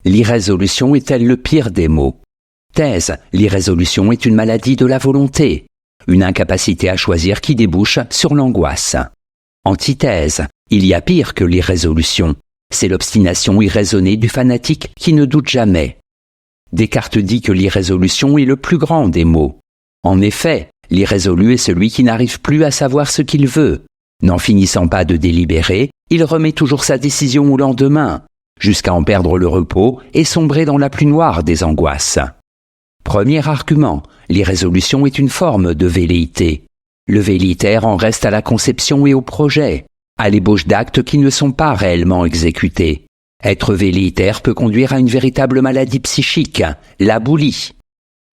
L'irrésolution est-elle le pire des maux? Thèse, l'irrésolution est une maladie de la volonté, une incapacité à choisir qui débouche sur l'angoisse. Antithèse, il y a pire que l'irrésolution, c'est l'obstination irraisonnée du fanatique qui ne doute jamais. Descartes dit que l'irrésolution est le plus grand des maux. En effet, l'irrésolu est celui qui n'arrive plus à savoir ce qu'il veut. N'en finissant pas de délibérer, il remet toujours sa décision au lendemain, jusqu'à en perdre le repos et sombrer dans la plus noire des angoisses. Premier argument, l'irrésolution est une forme de velléité. Le velléitaire en reste à la conception et au projet, à l'ébauche d'actes qui ne sont pas réellement exécutés. Être velléitaire peut conduire à une véritable maladie psychique, la boulie.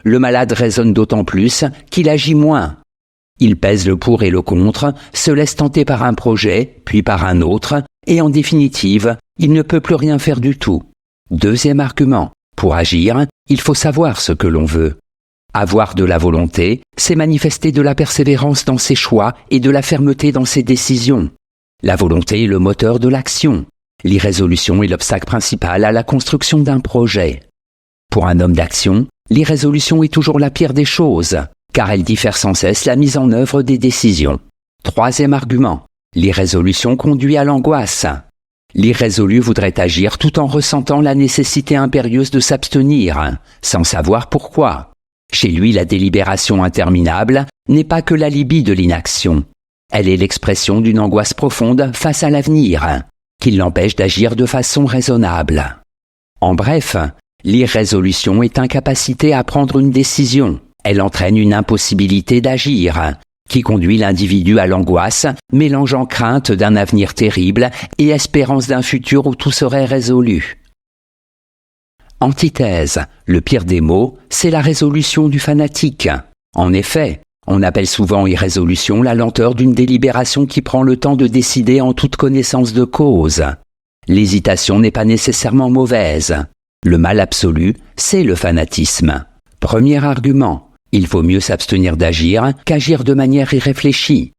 Le malade raisonne d'autant plus qu'il agit moins. Il pèse le pour et le contre, se laisse tenter par un projet, puis par un autre, et en définitive, il ne peut plus rien faire du tout. Deuxième argument, pour agir, il faut savoir ce que l'on veut. Avoir de la volonté, c'est manifester de la persévérance dans ses choix et de la fermeté dans ses décisions. La volonté est le moteur de l'action. L'irrésolution est l'obstacle principal à la construction d'un projet. Pour un homme d'action, l'irrésolution est toujours la pire des choses, car elle diffère sans cesse la mise en œuvre des décisions. Troisième argument, l'irrésolution conduit à l'angoisse. L'irrésolu voudrait agir tout en ressentant la nécessité impérieuse de s'abstenir, sans savoir pourquoi. Chez lui, la délibération interminable n'est pas que l'alibi de l'inaction. Elle est l'expression d'une angoisse profonde face à l'avenir, qui l'empêche d'agir de façon raisonnable. En bref, l'irrésolution est incapacité à prendre une décision. Elle entraîne une impossibilité d'agir, qui conduit l'individu à l'angoisse, mélangeant crainte d'un avenir terrible et espérance d'un futur où tout serait résolu. Antithèse, le pire des maux, c'est la résolution du fanatique. En effet, on appelle souvent irrésolution la lenteur d'une délibération qui prend le temps de décider en toute connaissance de cause. L'hésitation n'est pas nécessairement mauvaise. Le mal absolu, c'est le fanatisme. Premier argument, il vaut mieux s'abstenir d'agir qu'agir de manière irréfléchie.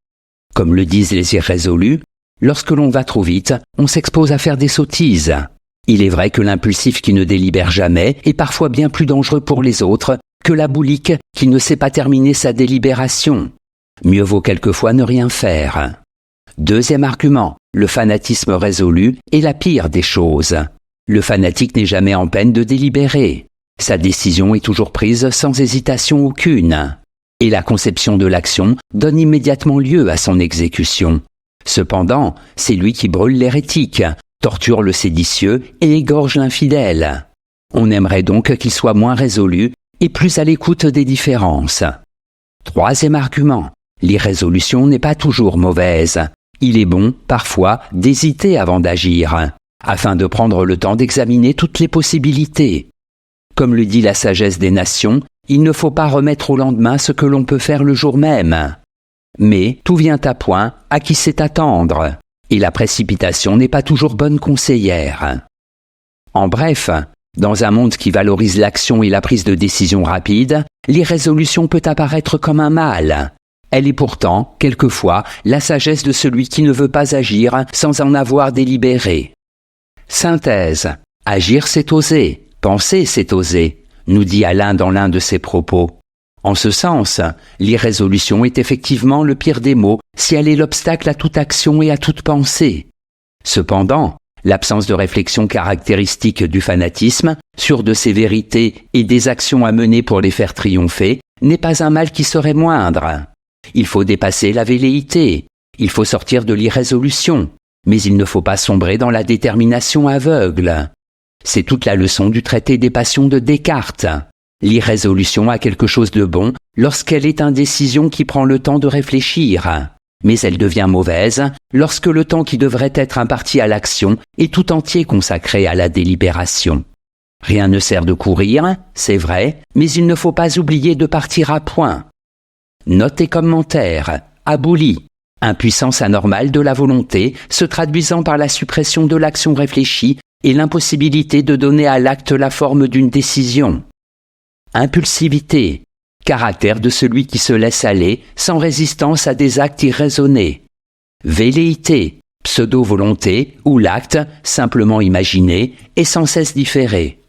Comme le disent les irrésolus, lorsque l'on va trop vite, on s'expose à faire des sottises. Il est vrai que l'impulsif qui ne délibère jamais est parfois bien plus dangereux pour les autres que la boulique qui ne sait pas terminer sa délibération. Mieux vaut quelquefois ne rien faire. Deuxième argument, le fanatisme résolu est la pire des choses. Le fanatique n'est jamais en peine de délibérer. Sa décision est toujours prise sans hésitation aucune. Et la conception de l'action donne immédiatement lieu à son exécution. Cependant, c'est lui qui brûle l'hérétique, torture le séditieux et égorge l'infidèle. On aimerait donc qu'il soit moins résolu et plus à l'écoute des différences. Troisième argument, l'irrésolution n'est pas toujours mauvaise. Il est bon, parfois, d'hésiter avant d'agir, afin de prendre le temps d'examiner toutes les possibilités. Comme le dit la sagesse des nations, il ne faut pas remettre au lendemain ce que l'on peut faire le jour même. Mais tout vient à point à qui sait attendre, et la précipitation n'est pas toujours bonne conseillère. En bref, dans un monde qui valorise l'action et la prise de décision rapide, l'irrésolution peut apparaître comme un mal. Elle est pourtant, quelquefois, la sagesse de celui qui ne veut pas agir sans en avoir délibéré. Synthèse. Agir, c'est oser. Penser, c'est oser, nous dit Alain dans l'un de ses propos. En ce sens, l'irrésolution est effectivement le pire des maux si elle est l'obstacle à toute action et à toute pensée. Cependant, l'absence de réflexion caractéristique du fanatisme, sûr de ses vérités et des actions à mener pour les faire triompher, n'est pas un mal qui serait moindre. Il faut dépasser la velléité, il faut sortir de l'irrésolution, mais il ne faut pas sombrer dans la détermination aveugle. C'est toute la leçon du traité des passions de Descartes. L'irrésolution a quelque chose de bon lorsqu'elle est indécision qui prend le temps de réfléchir, mais elle devient mauvaise lorsque le temps qui devrait être imparti à l'action est tout entier consacré à la délibération. Rien ne sert de courir, c'est vrai, mais il ne faut pas oublier de partir à point. Note et commentaire. Aboli. Impuissance anormale de la volonté se traduisant par la suppression de l'action réfléchie et l'impossibilité de donner à l'acte la forme d'une décision. Impulsivité. Caractère de celui qui se laisse aller sans résistance à des actes irraisonnés. Velléité. pseudo-volonté, où l'acte, simplement imaginé, est sans cesse différé.